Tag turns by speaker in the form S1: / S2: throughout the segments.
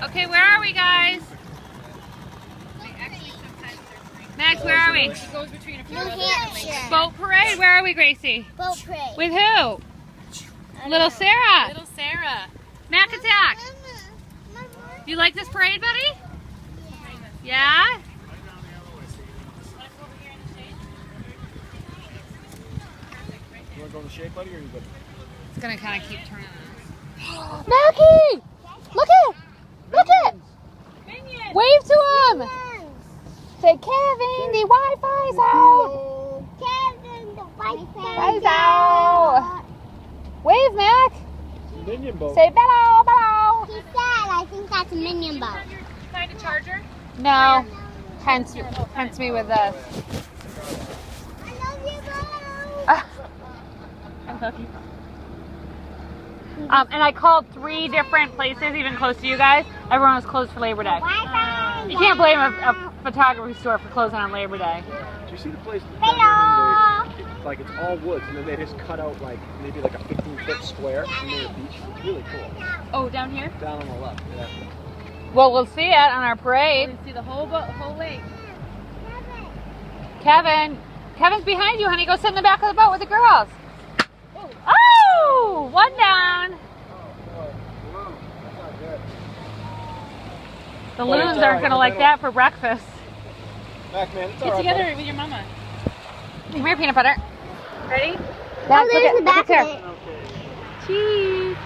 S1: Okay, where are we, guys? Max, where are we?
S2: New
S1: Hampshire. Boat parade. Where are we, Gracie?
S2: Boat parade.
S1: With who? Little Sarah.
S3: Little Sarah.
S1: Mac Attack. You like this parade, buddy? Yeah?
S4: You want to go in the shade, buddy, or are you good?
S1: It's going to kind of keep turning on.
S3: Mackie! Look it! Look it! Wave to him! Say, Kevin, the Wi-Fi's out!
S2: Kevin, the
S3: Wi-Fi's out! Wave, Mac!
S4: Minion boat.
S3: Say, bellow, bellow!
S2: He said, I think that's a minion boat.
S3: Find a charger? No. Hence me with this.
S2: I love you, Bo.
S3: I love you. And I called 3 different places, even close to you guys. Everyone was closed for Labor Day.
S2: Wi-Fi.
S3: You can't blame a photography store for closing on Labor Day.
S4: Do you see the place?
S2: Hello.
S4: Like it's all woods, and then they just cut out like maybe like a 15-foot square and made a beach. It's really cool.
S3: Oh, down here?
S4: Down on the left. Yeah.
S3: Well, we'll see it on our parade.
S1: You can see the whole lake.
S3: Kevin. Kevin's behind you, honey. Go sit in the back of the boat with the girls. Oh! One down. The loons aren't going to like that for breakfast.
S4: Back, man. It's
S3: Get
S4: all right,
S3: together
S4: buddy.
S3: with your mama. Come here, peanut butter. Ready?
S2: Oh, there's the back of it.
S3: Cheese.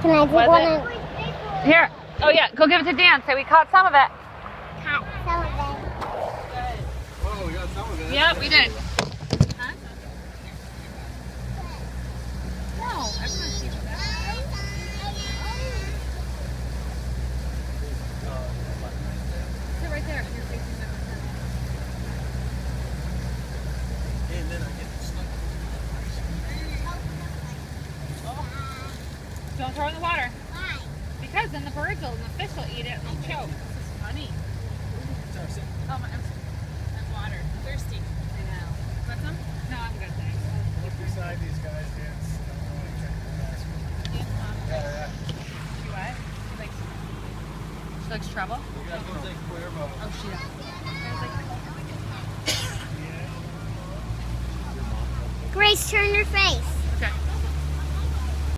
S2: Can I take one?
S3: Here. Oh, yeah. Go give it to Dan. Say we caught some of it.
S2: Cut some of it.
S4: Oh, we got some of it.
S3: Yep, we did.
S1: Huh? No, everyone sees that. Sit right there. You're facing that.
S4: And then I get stuck.
S1: Don't throw it in the water.
S2: Why?
S1: Because then the birds will and the fish will eat it and they'll choke. This is funny. Oh, I'm water. I'm thirsty. I know. Want some? No, I'm good, thanks.
S4: Look beside these guys, dance.
S1: Dance, Mom.
S4: Yeah.
S1: You what? She likes trouble? Oh, she does.
S2: Grace, turn your face.